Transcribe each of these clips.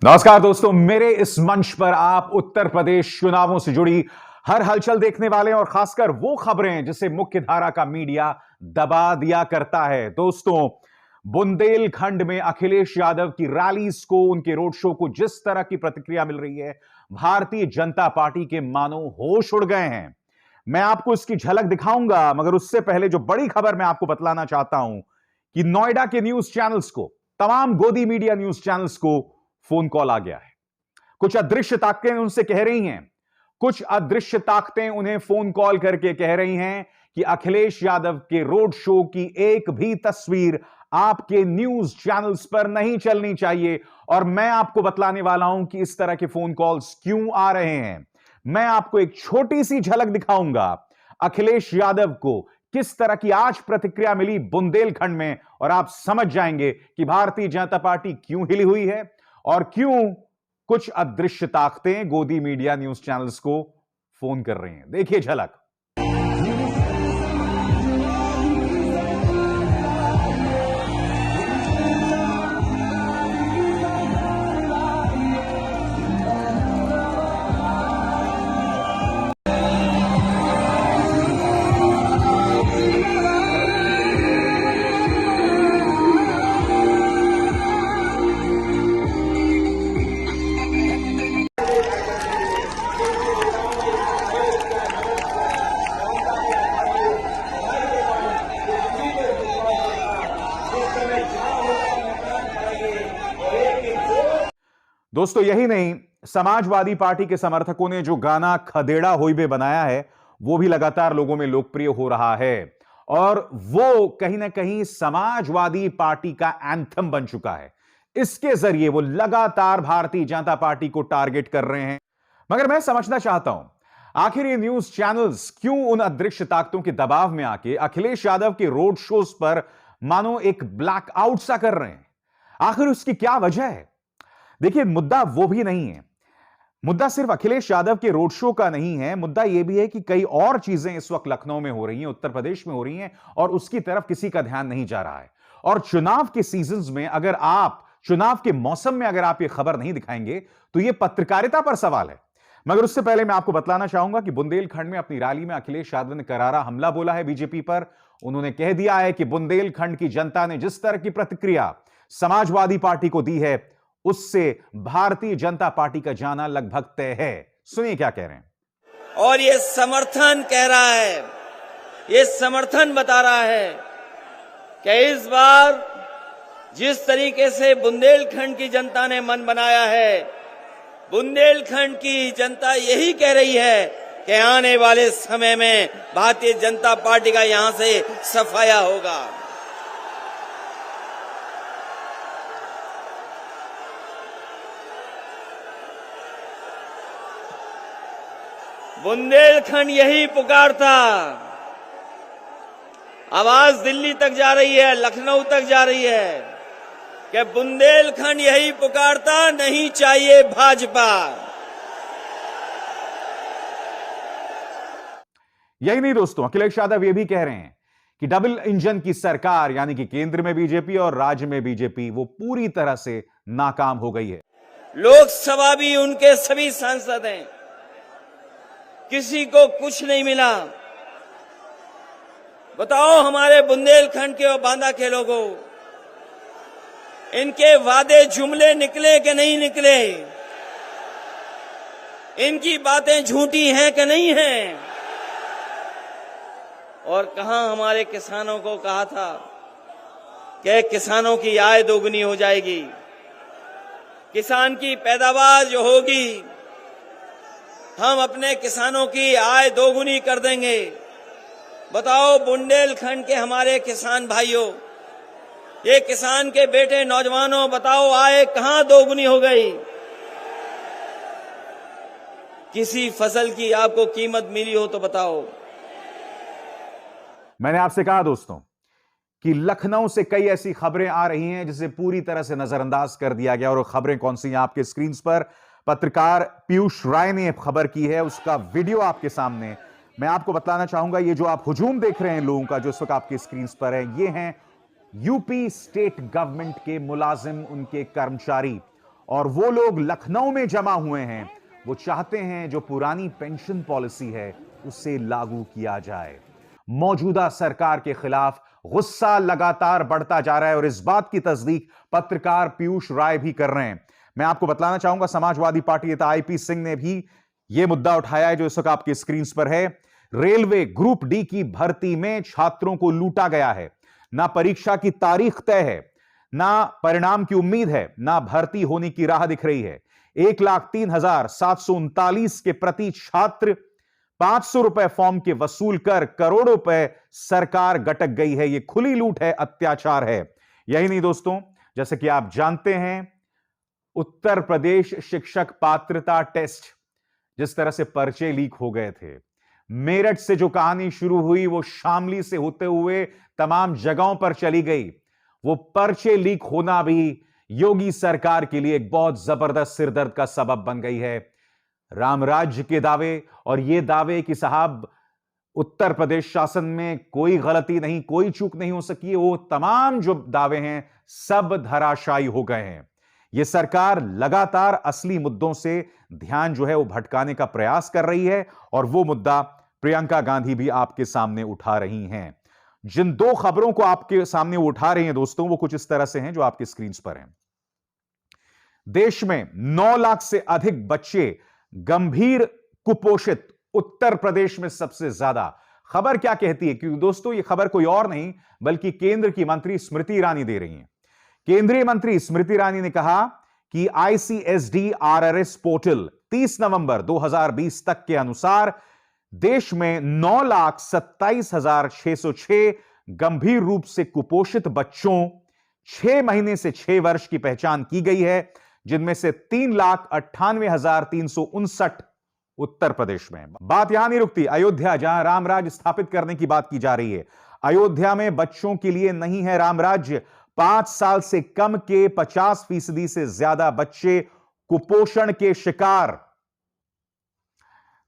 नमस्कार दोस्तों, मेरे इस मंच पर आप उत्तर प्रदेश चुनावों से जुड़ी हर हलचल देखने वाले हैं और खासकर वो खबरें जिसे मुख्य धारा का मीडिया दबा दिया करता है। दोस्तों, बुंदेलखंड में अखिलेश यादव की रैलीज को, उनके रोड शो को जिस तरह की प्रतिक्रिया मिल रही है, भारतीय जनता पार्टी के मानो होश उड़ गए हैं। मैं आपको इसकी झलक दिखाऊंगा, मगर उससे पहले जो बड़ी खबर मैं आपको बतलाना चाहता हूं कि नोएडा के न्यूज चैनल्स को, तमाम गोदी मीडिया न्यूज चैनल्स को फोन कॉल आ गया है। कुछ अदृश्य ताकतें उनसे कह रही हैं, कुछ अदृश्य ताकतें उन्हें फोन कॉल करके कह रही हैं कि अखिलेश यादव के रोड शो की एक भी तस्वीर आपके न्यूज चैनल्स पर नहीं चलनी चाहिए। और मैं आपको बतलाने वाला हूं कि इस तरह के फोन कॉल्स क्यों आ रहे हैं। मैं आपको एक छोटी सी झलक दिखाऊंगा अखिलेश यादव को किस तरह की आज प्रतिक्रिया मिली बुंदेलखंड में, और आप समझ जाएंगे कि भारतीय जनता पार्टी क्यों हिली हुई है और क्यों कुछ अदृश्य ताकतें गोदी मीडिया न्यूज चैनल्स को फोन कर रही हैं। देखिए झलक। दोस्तों, यही नहीं, समाजवादी पार्टी के समर्थकों ने जो गाना खदेड़ा होइबे बनाया है, वो भी लगातार लोगों में लोकप्रिय हो रहा है और वो कहीं ना कहीं समाजवादी पार्टी का एंथम बन चुका है। इसके जरिए वो लगातार भारतीय जनता पार्टी को टारगेट कर रहे हैं। मगर मैं समझना चाहता हूं, आखिर ये न्यूज चैनल्स क्यों उन अदृश्य ताकतों के दबाव में आके अखिलेश यादव के रोड शोज पर मानो एक ब्लैकआउट सा कर रहे हैं? आखिर उसकी क्या वजह है? देखिए, मुद्दा वो भी नहीं है। मुद्दा सिर्फ अखिलेश यादव के रोड शो का नहीं है। मुद्दा यह भी है कि कई और चीजें इस वक्त लखनऊ में हो रही हैं, उत्तर प्रदेश में हो रही हैं और उसकी तरफ किसी का ध्यान नहीं जा रहा है। और चुनाव के सीजन्स में, अगर आप चुनाव के मौसम में अगर आप ये खबर नहीं दिखाएंगे तो यह पत्रकारिता पर सवाल है। मगर उससे पहले मैं आपको बतलाना चाहूंगा कि बुंदेलखंड में अपनी रैली में अखिलेश यादव ने करारा हमला बोला है बीजेपी पर। उन्होंने कह दिया है कि बुंदेलखंड की जनता ने जिस तरह की प्रतिक्रिया समाजवादी पार्टी को दी है, उससे भारतीय जनता पार्टी का जाना लगभग तय है। सुनिए क्या कह रहे हैं। और ये समर्थन कह रहा है, ये समर्थन बता रहा है कि इस बार जिस तरीके से बुंदेलखंड की जनता ने मन बनाया है, बुंदेलखंड की जनता यही कह रही है कि आने वाले समय में भारतीय जनता पार्टी का यहां से सफाया होगा। बुंदेलखंड यही पुकारता। आवाज दिल्ली तक जा रही है, लखनऊ तक जा रही है कि बुंदेलखंड यही पुकारता, नहीं चाहिए भाजपा। यही नहीं दोस्तों, अखिलेश यादव ये भी कह रहे हैं कि डबल इंजन की सरकार, यानी कि केंद्र में बीजेपी और राज्य में बीजेपी, वो पूरी तरह से नाकाम हो गई है। लोकसभा भी उनके सभी सांसद हैं, किसी को कुछ नहीं मिला। बताओ हमारे बुंदेलखंड के और बांदा के लोगों, इनके वादे जुमले निकले कि नहीं निकले? इनकी बातें झूठी हैं कि नहीं हैं? और कहां हमारे किसानों को कहा था कि किसानों की आय दोगुनी हो जाएगी, किसान की पैदावार जो होगी, हम अपने किसानों की आय दोगुनी कर देंगे। बताओ बुंदेलखंड के हमारे किसान भाइयों, ये किसान के बेटे नौजवानों, बताओ आय कहां दोगुनी हो गई? किसी फसल की आपको कीमत मिली हो तो बताओ। मैंने आपसे कहा दोस्तों कि लखनऊ से कई ऐसी खबरें आ रही हैं जिसे पूरी तरह से नजरअंदाज कर दिया गया। और खबरें कौन सी हैं आपके स्क्रीन पर? पत्रकार पीयूष राय ने खबर की है, उसका वीडियो आपके सामने। मैं आपको बताना चाहूंगा, ये जो आप हुजूम देख रहे हैं लोगों का, जो इस वक्त आपकी स्क्रीन पर है, ये हैं यूपी स्टेट गवर्नमेंट के मुलाजिम, उनके कर्मचारी। और वो लोग लखनऊ में जमा हुए हैं, वो चाहते हैं जो पुरानी पेंशन पॉलिसी है उसे लागू किया जाए। मौजूदा सरकार के खिलाफ गुस्सा लगातार बढ़ता जा रहा है और इस बात की तस्दीक पत्रकार पीयूष राय भी कर रहे हैं। मैं आपको बतलाना चाहूंगा, समाजवादी पार्टी नेता आईपी सिंह ने भी यह मुद्दा उठाया है जो इस वक्त आपकी स्क्रीन पर है। रेलवे ग्रुप डी की भर्ती में छात्रों को लूटा गया है। ना परीक्षा की तारीख तय है, ना परिणाम की उम्मीद है, ना भर्ती होने की राह दिख रही है। 1,03,739 के प्रति छात्र 500 रुपए फॉर्म के वसूल कर करोड़ों रुपए सरकार गटक गई है। यह खुली लूट है, अत्याचार है। यही नहीं दोस्तों, जैसे कि आप जानते हैं, उत्तर प्रदेश शिक्षक पात्रता टेस्ट, जिस तरह से पर्चे लीक हो गए थे, मेरठ से जो कहानी शुरू हुई वो शामली से होते हुए तमाम जगहों पर चली गई। वो पर्चे लीक होना भी योगी सरकार के लिए एक बहुत जबरदस्त सिरदर्द का सबब बन गई है। राम राज्य के दावे और ये दावे कि साहब उत्तर प्रदेश शासन में कोई गलती नहीं, कोई चूक नहीं हो सकी है, वो तमाम जो दावे हैं सब धराशायी हो गए हैं। ये सरकार लगातार असली मुद्दों से ध्यान जो है वो भटकाने का प्रयास कर रही है और वो मुद्दा प्रियंका गांधी भी आपके सामने उठा रही हैं। जिन दो खबरों को आपके सामने वो उठा रही हैं दोस्तों, वो कुछ इस तरह से हैं जो आपकी स्क्रीन पर हैं। देश में 9 लाख से अधिक बच्चे गंभीर कुपोषित, उत्तर प्रदेश में सबसे ज्यादा। खबर क्या कहती है? क्योंकि दोस्तों ये खबर कोई और नहीं बल्कि केंद्र की मंत्री स्मृति ईरानी दे रही हैं। केंद्रीय मंत्री स्मृति ईरानी ने कहा कि आईसीएसडी आरआरएस पोर्टल 30 नवंबर 2020 तक के अनुसार देश में 9,27,606 गंभीर रूप से कुपोषित बच्चों 6 महीने से 6 वर्ष की पहचान की गई है, जिनमें से 3,98,359 उत्तर प्रदेश में। बात यहां नहीं रुकती। अयोध्या, जहां रामराज स्थापित करने की बात की जा रही है, अयोध्या में बच्चों के लिए नहीं है रामराज्य। 5 साल से कम के 50% से ज्यादा बच्चे कुपोषण के शिकार।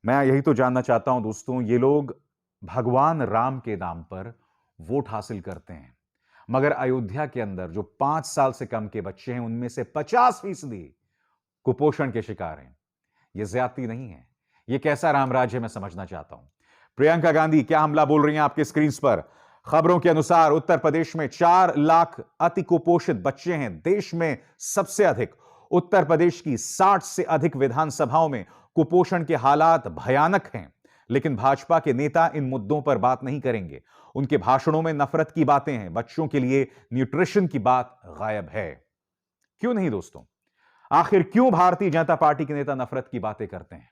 मैं यही तो जानना चाहता हूं दोस्तों, ये लोग भगवान राम के नाम पर वोट हासिल करते हैं, मगर अयोध्या के अंदर जो 5 साल से कम के बच्चे हैं उनमें से 50% कुपोषण के शिकार हैं। यह ज्यादती नहीं है, यह कैसा रामराज्य है, मैं समझना चाहता हूं। प्रियंका गांधी क्या हमला बोल रही हैं आपके स्क्रीन पर। खबरों के अनुसार उत्तर प्रदेश में 4 लाख अति कुपोषित बच्चे हैं, देश में सबसे अधिक। उत्तर प्रदेश की 60 से अधिक विधानसभाओं में कुपोषण के हालात भयानक हैं, लेकिन भाजपा के नेता इन मुद्दों पर बात नहीं करेंगे। उनके भाषणों में नफरत की बातें हैं, बच्चों के लिए न्यूट्रिशन की बात गायब है। क्यों नहीं दोस्तों? आखिर क्यों भारतीय जनता पार्टी के नेता नफरत की बातें करते हैं?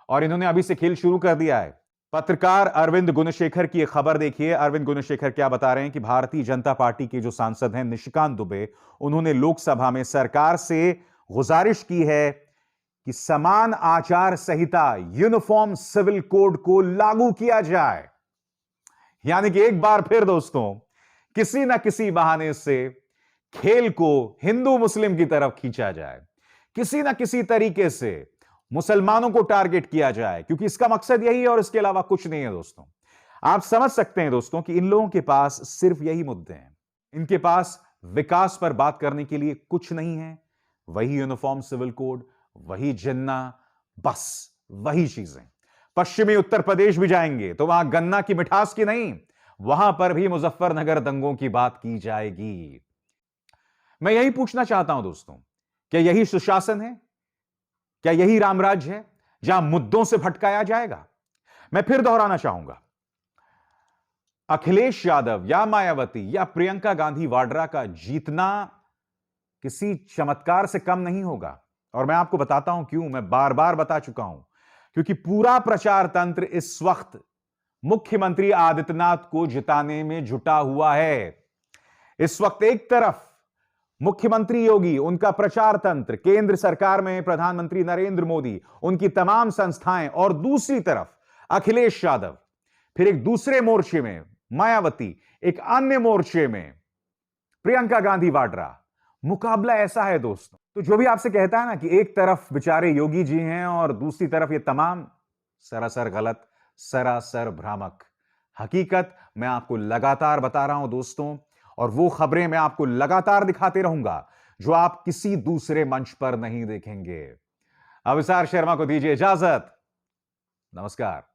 और इन्होंने अभी से खेल शुरू कर दिया है। पत्रकार अरविंद गुणशेखर की एक खबर देखिए। अरविंद गुणशेखर क्या बता रहे हैं कि भारतीय जनता पार्टी के जो सांसद हैं निशिकांत दुबे, उन्होंने लोकसभा में सरकार से गुजारिश की है कि समान आचार संहिता, यूनिफॉर्म सिविल कोड को लागू किया जाए। यानी कि एक बार फिर दोस्तों किसी ना किसी बहाने से खेल को हिंदू मुस्लिम की तरफ खींचा जाए, किसी ना किसी तरीके से मुसलमानों को टारगेट किया जाए, क्योंकि इसका मकसद यही है और इसके अलावा कुछ नहीं है दोस्तों। आप समझ सकते हैं दोस्तों कि इन लोगों के पास सिर्फ यही मुद्दे हैं। इनके पास विकास पर बात करने के लिए कुछ नहीं है। वही यूनिफॉर्म सिविल कोड, वही जिन्ना, बस वही चीजें। पश्चिमी उत्तर प्रदेश भी जाएंगे तो वहां गन्ना की मिठास की नहीं, वहां पर भी मुजफ्फरनगर दंगों की बात की जाएगी। मैं यही पूछना चाहता हूं दोस्तों, क्या यही सुशासन है? क्या यही रामराज्य है जहां मुद्दों से भटकाया जाएगा? मैं फिर दोहराना चाहूंगा, अखिलेश यादव या मायावती या प्रियंका गांधी वाड्रा का जीतना किसी चमत्कार से कम नहीं होगा। और मैं आपको बताता हूं क्यों। मैं बार बार बता चुका हूं, क्योंकि पूरा प्रचार तंत्र इस वक्त मुख्यमंत्री आदित्यनाथ को जिताने में जुटा हुआ है। इस वक्त एक तरफ मुख्यमंत्री योगी, उनका प्रचार तंत्र, केंद्र सरकार में प्रधानमंत्री नरेंद्र मोदी, उनकी तमाम संस्थाएं, और दूसरी तरफ अखिलेश यादव, फिर एक दूसरे मोर्चे में मायावती, एक अन्य मोर्चे में प्रियंका गांधी वाड्रा। मुकाबला ऐसा है दोस्तों। तो जो भी आपसे कहता है ना कि एक तरफ बेचारे योगी जी हैं और दूसरी तरफ ये तमाम, सरासर गलत, सरासर भ्रामक। हकीकत मैं आपको लगातार बता रहा हूं दोस्तों, और वो खबरें मैं आपको लगातार दिखाते रहूंगा जो आप किसी दूसरे मंच पर नहीं देखेंगे। अविसार शर्मा को दीजिए इजाजत। नमस्कार।